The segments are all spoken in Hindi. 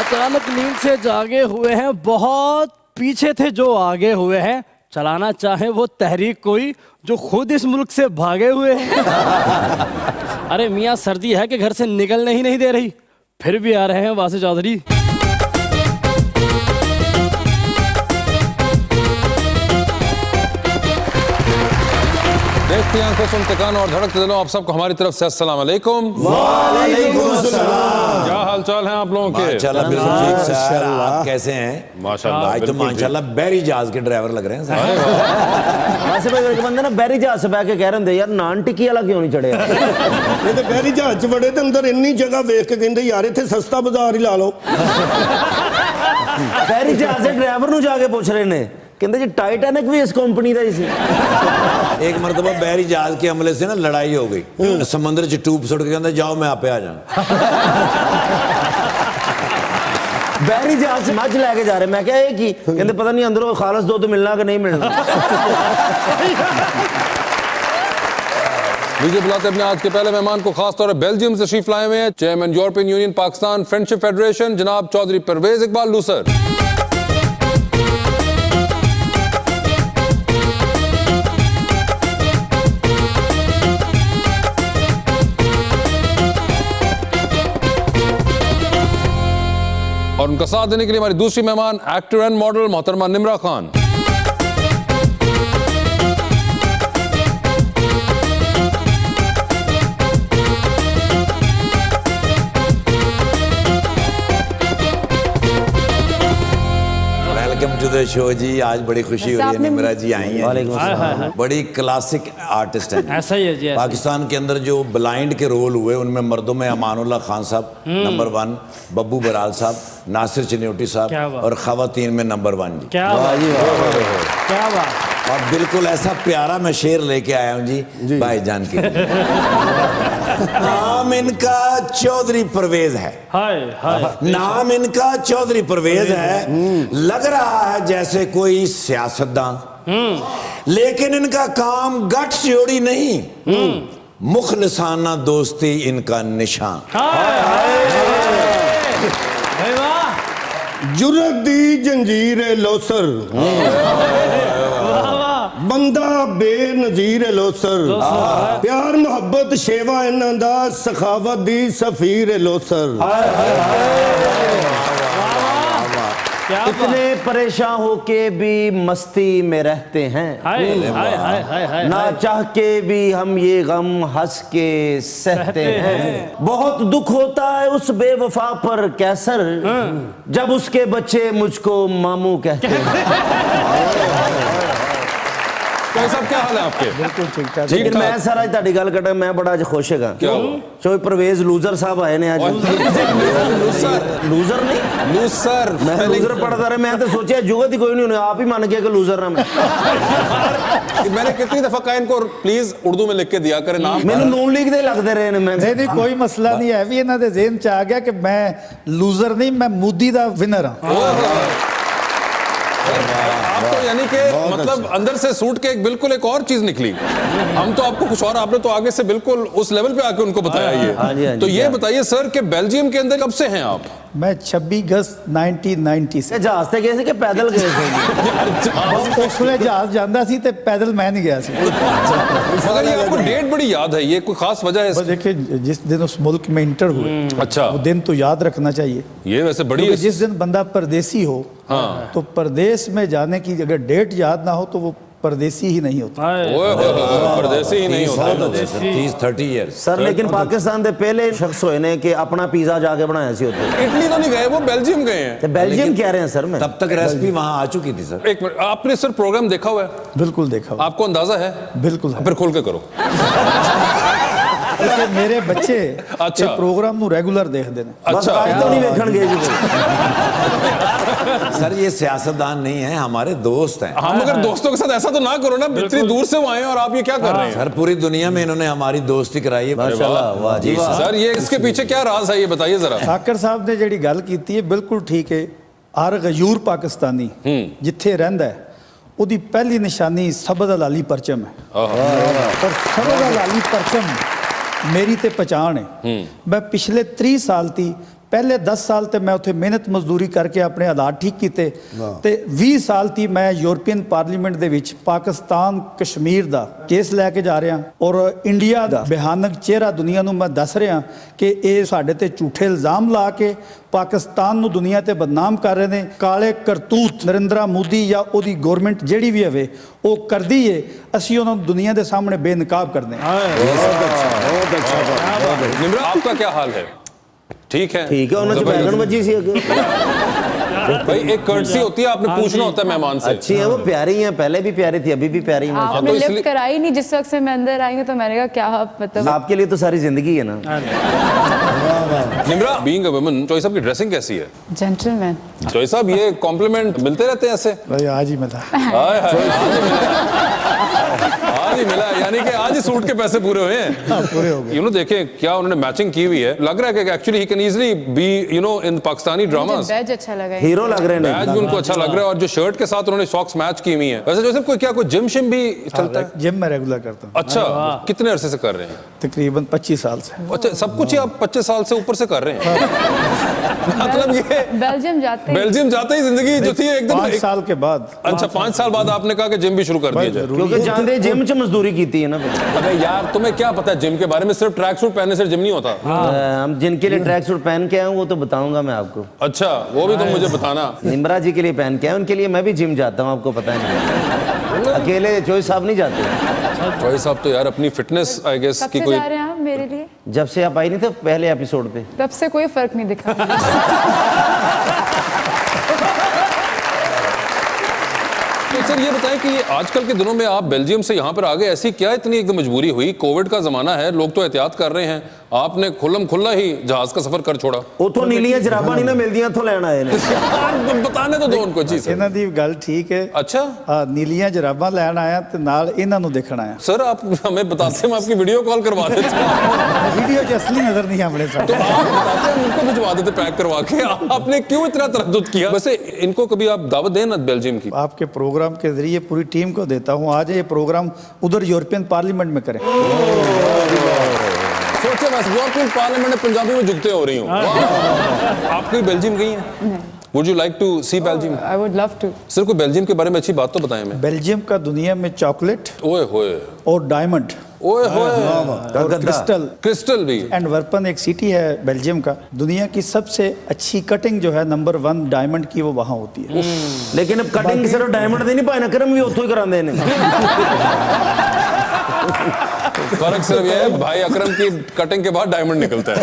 अचानक नींद से जागे हुए हैं, बहुत पीछे थे जो आगे हुए हैं। चलाना चाहे वो तहरीक कोई जो खुद इस मुल्क से भागे हुए हैं। अरे मियाँ, सर्दी है कि घर से निकलने ही नहीं दे रही, फिर भी आ रहे हैं वासी चौधरी। देखती आंखों सुनते कान और धड़कते दिलों, आप सबको हमारी तरफ से अस्सलाम वालेकुम। वालेकुम अस्सलाम। क्या हाल चाल है आप लोगों के? माशाल्लाह बिल्कुल ठीक सर, आप कैसे हैं? माशाल्लाह आज तो माशाल्लाह बैरी जहाज के ड्राइवर लग रहे हैं सर। वैसे भाई एक बंदे ना बैरी जहाज से बैठ के कह रहे होंगे यार नान टिक्की वाला क्यों नहीं चढ़े? ਇਹ ਤੇ ਬਹਿਰੀ ਜਹਾਜ਼ ਚ ਵੜੇ ਤੇ ਅੰਦਰ ਇੰਨੀ ਜਗ੍ਹਾ ਵੇਖ ਕੇ ਕਹਿੰਦੇ ਯਾਰ ਇੱਥੇ ਸਸਤਾ ਬਾਜ਼ਾਰ ਹੀ ਲਾ ਲਓ। बैरी जहाज से ड्राइवर ਨੂੰ ਜਾ ਕੇ ਪੁੱਛ ਰਹੇ ਨੇ, ਕਹਿੰਦੇ ਜੀ टाइटैनिक भी इस कंपनी ਦਾ ਹੀ ਸੀ। एक मरतबा बैरी जहाज के हमले से ना लड़ाई हो गई, समंदर च टूब सुट के कहते जाओ मैं आपे आ जाऊं। बैरी जहाज से मझ लेके जा रहे, मैं क्या ये की कहते पता नहीं अंदरों खालस दूध मिलना कि नहीं मिलना। लीजिए बुलाते अपने आज के पहले मेहमान को, खासतौर पर बेल्जियम से तशरीफ लाए हुए हैं chairman European union Pakistan friendship federation जनाब चौधरी परवेज इकबाल लूसर। और उनका साथ देने के लिए हमारी दूसरी मेहमान एक्टर एंड मॉडल मोहतरमा Nimra Khan. Welcome to the show जी। आज बड़ी खुशी हो रही है, निम्रा जी आई हैं, बड़ी क्लासिक आर्टिस्ट हैं। ऐसा ही है जी, ऐसा। पाकिस्तान के अंदर जो ब्लाइंड के रोल हुए उनमें मर्दों में अमानुल्लाह खान साहब नंबर 1, बब्बू बराल साहब, नासिर चिन्योटी क्या साहब बात। और खवातीन में नंबर 1 जी। क्या बात, क्या बात। और बिल्कुल ऐसा प्यारा मैं शेर लेके आया हूँ जी भाईजान के लिए। नाम इनका चौधरी परवेज है, हाय हाय। नाम इनका चौधरी परवेज है। लग रहा है जैसे कोई सियासतदान, लेकिन इनका काम गठ जोड़ी नहीं, मुखलिसाना दोस्ती इनका निशान। भाई वाह। जुर्रत दी जंजीर लोसर, बंदा बेनजीर लोसर, प्यार मोहब्बत शेवा इन्हां दा, सखावत दी सफीर लोसर। इतने परेशान होके भी मस्ती में रहते हैं, हाय हाय हाय हाय हाय। ना चाह के भी हम ये गम हंस के सहते हैं। बहुत दुख होता है उस बेवफा पर कैसर, जब उसके बच्चे मुझको मामू कहते हैं। तो सब क्या हाल है आपके? बिल्कुल ठीक ठाक। लेकिन मैं सर आज ताड़ी गल कटा, मैं बड़ा आज खुश है। चो परवेज लूजर साहब आए ने आज। लूजर नहीं, लूसर। मैं लूजर पढ़ता रहा, मैं तो सोचा जुगत ही कोई नहीं होने, आप ही मान गया कि लूजर ना मैं। मैंने कितनी दफा कहा इनको प्लीज उर्दू में लिख के दिया करें नाम। मैंने नून लीग दे लगते रहे ने। मैं नहीं कोई मसला नहीं है, भी इन्हों के ज़हन च आ गया कि मैं लूजर नहीं, मैं मोदी दा विनर हाँ। आप तो यानी कि मतलब अंदर से सूट के बिल्कुल एक और चीज निकली। हम तो आपको कुछ और, आपने तो आगे से बिल्कुल उस लेवल पे आके उनको बताया ये। तो ये बताइए सर कि बेल्जियम के अंदर कब से हैं आप? मैं 26 अगस्त 1990 से। जहाज से गए थे कि पैदल गए थे? उस वे जहाज जाता सी ते पैदल मैं नहीं गया सी। मगर ये आपको डेट बड़ी याद है, ये कोई खास वजह है? बस देखिए, जिस दिन उस मुल्क में इंटर हुए, अच्छा, वो दिन तो याद रखना चाहिए। ये वैसे बड़ी, जिस दिन बंदा परदेसी हो, हाँ, तो परदेश में जाने की अगर डेट याद ना हो तो वो परदेसी ही नहीं होता। परदेसी ही नहीं होता। 30-30 ईयर्स सर, लेकिन पाकिस्तान के पहले शख्स होए ने कि अपना पिज्जा जाके बनाया सी होते। इटली तो नहीं गए, वो बेल्जियम गए हैं। तो बेल्जियम कह रहे हैं सर मैं। तब तक रेसिपी वहां आ चुकी थी सर। एक मिनट, आपने सर प्रोग्राम देखा हुआ है? बिल्कुल देखा हुआ। आपको अंदाजा है? बिल्कुल है। फिर खोल के करो। मेरे बच्चे अच्छा प्रोग्राम नु रेगुलर देखते हैं। अच्छा, आज तो नहीं देखण गए जी। सर ये सियासतदान नहीं है, हमारे दोस्त हैं। हाँ, मगर दोस्तों के साथ ऐसा तो ना करो ना, इतनी दूर से वो आए और आप ये क्या कर रहे हैं? सर पूरी दुनिया में इन्होंने हमारी दोस्ती कराई है। माशाल्लाह, वाह जी वाह। सर ये इसके पीछे क्या राज है, ये बताइए जरा। साकर साहब ने जी गल की है बिल्कुल ठीक है। हर गयूर पाकिस्तानी जिथे रहिंदा है उहदी पहली निशानी सबद हलाली परचम है। और सबद हलाली परचम मेरी ते पहचान है। मैं पिछले 30 साल थी ਪਹਿਲੇ 10 ਸਾਲ ਤੇ ਮੈਂ ਉੱਥੇ ਮਿਹਨਤ ਮਜ਼ਦੂਰੀ ਕਰਕੇ ਆਪਣੇ ਹਾਲਾਤ ਠੀਕ ਕੀਤੇ ਤੇ 20 ਸਾਲ ਤੀ ਮੈਂ ਯੂਰਪੀਅਨ ਪਾਰਲੀਮੈਂਟ ਦੇ ਵਿੱਚ ਪਾਕਿਸਤਾਨ ਕਸ਼ਮੀਰ ਦਾ ਕੇਸ ਲੈ ਕੇ ਜਾ ਰਿਹਾ ਔਰ ਇੰਡੀਆ ਦਾ ਭਿਆਨਕ ਚਿਹਰਾ ਦੁਨੀਆ ਨੂੰ ਮੈਂ ਦੱਸ ਰਿਹਾ ਕਿ ਇਹ ਸਾਡੇ ਤੇ ਝੂਠੇ ਇਲਜ਼ਾਮ ਲਾ ਕੇ ਪਾਕਿਸਤਾਨ ਨੂੰ ਦੁਨੀਆ ਤੇ ਬਦਨਾਮ ਕਰ ਰਹੇ ਨੇ। ਕਾਲੇ ਕਰਤੂਤ ਨਰਿੰਦਰਾ ਮੋਦੀ ਜਾਂ ਉਹਦੀ ਗਵਰਨਮੈਂਟ ਜਿਹੜੀ ਵੀ ਹੋਵੇ ਉਹ ਕਰਦੀ ਏ, ਅਸੀਂ ਉਹਨਾਂ ਨੂੰ ਦੁਨੀਆ ਦੇ ਸਾਹਮਣੇ ਬੇਨਕਾਬ ਕਰਦੇ ਹਾਂ। निम्रा आपका क्या हाल है? ठीक है उन्होंने बैगन बजी सी अगे भाई एक कर्टसी होती है, आपने पूछना होता है मेहमान से। अच्छी है वो, प्यारी है, पहले भी प्यारी थी, अभी भी प्यारी है। आपने लिफ्ट कराई नहीं जिस वक्त से मैं अंदर आई हूँ, तो मैंने कहा क्या मतलब आपके लिए तो सारी जिंदगी है ना। Nimra being a woman, choice साहब की ड्रेसिंग कैसी है? जेंटलमैन। चॉइस साहब ये कॉम्प्लीमेंट मिलते रहते हैं ऐसे? भाई आज ही मिला। हाय हाय, आज ही मिला, यानी कि आज ही सूट के पैसे पूरे हुए हैं। पूरे हो गए। यू नो देखें क्या उन्होंने मैचिंग की हुई है, लग रहा है कि actually he can easily be you know in Pakistani dramas. बैज अच्छा लगा। हीरो लग रहे हैं बैज भी उनको अच्छा लग रहा है और जो शर्ट के साथ उन्होंने सॉक्स मैच की हुई है। वैसे जोसेफ कोई क्या कोई जिम शिम भी चलता है? जिम में रेगुलर करता हूँ अच्छा, कितने अरसे से कर रहे हैं? तकरीबन 25 साल से। अच्छा, सब कुछ ही आप 25 साल से ऊपर से कर रहे हैं? मतलब ये बेल्जियम जाते हैं। बेल्जियम जाते ही जिंदगी जो थी एकदम 5 साल के बाद। अच्छा 5 साल बाद आपने कहा कि जिम भी शुरू कर दिया जाए। क्योंकि जाते जिम च मजदूरी की थी ना। अबे यार तुम्हें क्या पता है जिम के बारे में? सिर्फ ट्रैक सूट पहनने से जिम नहीं होता। हम जिनके लिए ट्रैक सूट पहन के आए वो तो बताऊंगा मैं आपको। अच्छा वो भी तुम मुझे बताना। निम्रा जी के लिए पहन के आए, उनके लिए मैं भी जिम जाता हूँ, आपको पता है। अकेले चॉइस साहब नहीं जाते। चॉइस साहब तो यार अपनी फिटनेस आई गेस कब की से कोई। जा रहे हैं आप मेरे लिए? जब से आप आई नहीं थे पहले एपिसोड पे, तब से कोई फर्क नहीं दिखा। तो सर ये बताएं कि ये आजकल के दिनों में आप बेल्जियम से यहाँ पर आ गए, ऐसी क्या इतनी एकदम मजबूरी हुई? कोविड का जमाना है, लोग तो एहतियात कर रहे हैं, आपने खुल्लम खुल्ला ही जहाज का सफर कर छोड़ा। उतो नीलियां जराबा नहीं ना मिलदियां, तो लेना है। बताने तो दो उनको चीज। ਇਹਨਾਂ ਦੀ ਗੱਲ ਠੀਕ है। अच्छा हाँ, नीलियां जराबां लैन आया ते नाल इन्हां नूं देखण आया। सर आप हमें बताते, हम आपकी वीडियो कॉल करवा देते। वीडियो च असली नजर नहीं हमने तो आप बताते हैं उनको भिजवा देते पैक करवा के। आपने क्यों इतना तरद्दुद किया? वैसे इनको कभी आप दावत दें ना बेल्जियम की। आपके प्रोग्राम के जरिए पूरी टीम को देता हूँ, आज ये प्रोग्राम उधर यूरोपियन पार्लियामेंट में करें। सोचे बस यूरोपियन पार्लियामेंट में पंजाबी में झुकते हो रही हूँ। आप कोई बेल्जियम गई हैं? Would you like to see Belgium? I would love to. Sir कोई बेल्जियम के बारे में अच्छी बात तो बताएं हमें। बेल्जियम का दुनिया में चॉकलेट ओए होए और डायमंड ओए होए और क्रिस्टल क्रिस्टल भी। एंड वर्पन एक सिटी है बेल्जियम का, दुनिया की सबसे अच्छी कटिंग जो है नंबर 1 डायमंड की वो वहाँ होती है। लेकिन अब कटिंग की सिर्फ डायमंड नहीं पाए ना, करम भी उतो ही करांदे ने। फर्क सिर्फ ये है भाई अकरम की कटिंग के बाद डायमंड निकलता है।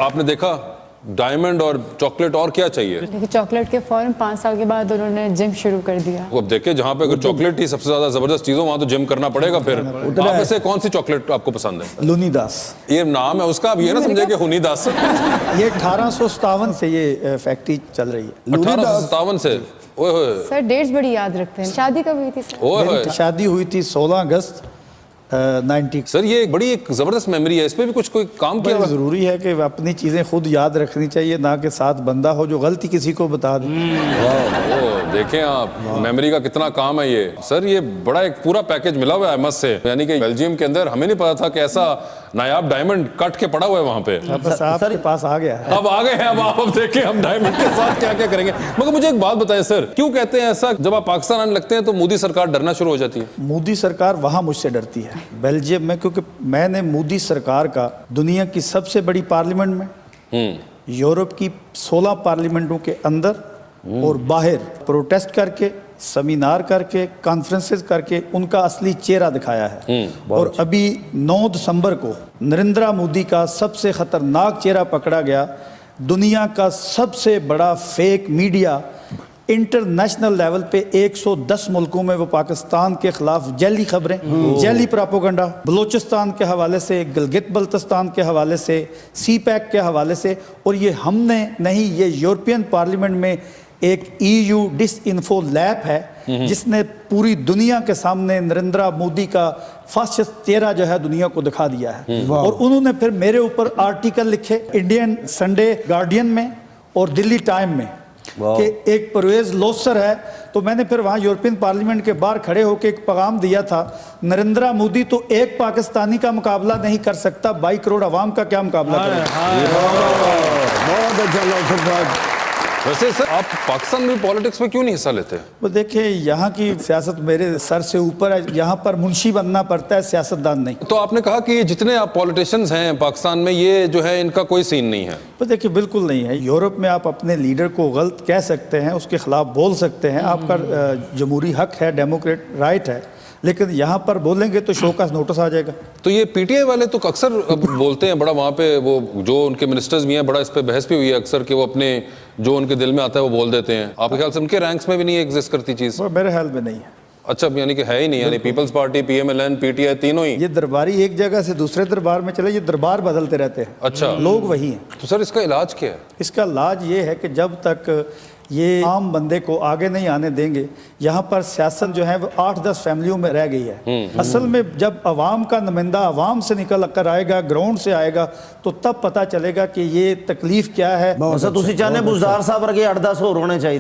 आपने देखा डायमंड और चॉकलेट और क्या चाहिए? लेकिन चॉकलेट के फौरन 5 साल के बाद उन्होंने जिम शुरू कर दिया। अब देखे जहाँ पे अगर चॉकलेट ही सबसे ज्यादा जबरदस्त चीज हो वहाँ तो जिम करना पड़ेगा। फिर आप में से कौन सी चॉकलेट आपको पसंद है? लुनीदास ये नाम है उसका, अब ये ना समझे कि हुनीदास। ये 1857 से ये फैक्ट्री चल रही है। 1857 से। ओए होए सर डेट्स बड़ी याद रखते हैं। शादी कब हुई थी सर? ओए होए। मेरी शादी हुई थी 16 अगस्त 90। सर ये एक बड़ी एक जबरदस्त मेमोरी है, इस पे भी कुछ कोई काम किया हुआ है? जरूरी है कि अपनी चीजें खुद याद रखनी चाहिए, ना कि साथ बंदा हो जो गलती किसी को बता दे। ओ, देखें आप मेमोरी का कितना काम है ये। सर ये बड़ा एक पूरा पैकेज मिला हुआ है एमएस से, यानी कि बेल्जियम के अंदर हमें नहीं पता था कि ऐसा नायाब डायमंड कट के पड़ा हुआ है वहाँ पे। बस आपके पास आ गया है। अब आ गए हैं, अब देखें हम डायमंड के साथ क्या क्या करेंगे। मगर मुझे एक बात बताएं सर, क्यों कहते हैं ऐसा जब आप पाकिस्तान आने लगते हैं तो मोदी सरकार डरना शुरू हो जाती है? मोदी सरकार वहां मुझसे डरती है बेल्जियम में, क्योंकि मैंने मोदी सरकार का दुनिया की सबसे बड़ी पार्लियामेंट में, यूरोप की 16 पार्लियामेंटों के अंदर और बाहर प्रोटेस्ट करके, सेमिनार करके, कॉन्फ्रेंसेस करके उनका असली चेहरा दिखाया है। और अभी 9 दिसंबर को नरेंद्र मोदी का सबसे खतरनाक चेहरा पकड़ा गया। दुनिया का सबसे बड़ा फेक मीडिया इंटरनेशनल लेवल पे 110 मुल्कों में वो पाकिस्तान के खिलाफ जैली खबरें, जैली प्रोपेगेंडा, बलूचिस्तान के हवाले से, गिलगित बल्तिस्तान के हवाले से, सी पैक के हवाले से। और ये हमने नहीं, ये यूरोपियन पार्लियामेंट में एक EU डिसइंफो लैब है जिसने पूरी दुनिया के सामने नरेंद्र मोदी का फासिस्ट चेहरा जो है दुनिया को दिखा दिया है। और उन्होंने फिर मेरे ऊपर आर्टिकल लिखे इंडियन संडे गार्डियन में और दिल्ली टाइम में, कि एक परवेज लोसर है, तो मैंने फिर वहाँ यूरोपियन पार्लियामेंट के बाहर खड़े होकर एक पैगाम दिया था, नरेंद्र मोदी तो एक पाकिस्तानी का मुकाबला नहीं कर सकता, 22 करोड़ अवाम का क्या मुकाबला करेगा। बहुत अच्छा लोसर साहब। वैसे सर आप पाकिस्तान में पॉलिटिक्स में क्यों नहीं हिस्सा लेते? वो देखिए, यहाँ की सियासत मेरे सर से ऊपर है, यहाँ पर मुंशी बनना पड़ता है, सियासतदान नहीं। तो आपने कहा कि जितने आप पॉलिटिशियंस हैं पाकिस्तान में, ये जो है इनका कोई सीन नहीं है। तो देखिए बिल्कुल नहीं है। यूरोप में आप अपने लीडर को गलत कह सकते हैं, उसके खिलाफ बोल सकते हैं, आपका जमहूरी हक है, डेमोक्रेट राइट है, लेकिन यहाँ पर बोलेंगे तो शो का नोटिस आ जाएगा। तो ये पीटीआई वाले तो अक्सर बोलते हैं बड़ा, वहाँ पे वो जो उनके मिनिस्टर्स भी हैं, बड़ा इस पे बहस भी हुई है अक्सर कि वो अपने जो उनके दिल में आता है वो बोल देते हैं। आपके ख्याल से उनके रैंक्स में भी नहीं एग्जिस्ट करती चीज? वो मेरे ख्याल में नहीं है। अच्छा, यानी कि है ही नहीं, यानी पीपल्स पार्टी, पीएमएलएन, पीटीआई तीनों ही। ये दरबारी एक जगह से दूसरे दरबार में चले, ये दरबार बदलते रहते हैं। अच्छा, लोग वही हैं। तो सर इसका इलाज क्या है? इसका इलाज ये है कि जब तक ये आम बंदे को आगे नहीं आने देंगे, यहाँ पर सियासत जो है वो 8-10 फैमिलियों में रह गई है। असल में जब अवाम का नुमाइंदा अवाम से निकल कर आएगा, ग्राउंड से आएगा, तो तब पता चलेगा कि ये तकलीफ क्या है। तुसी चाहने बुज़दार साहब वर्गे 8-10 होर होने चाहिए।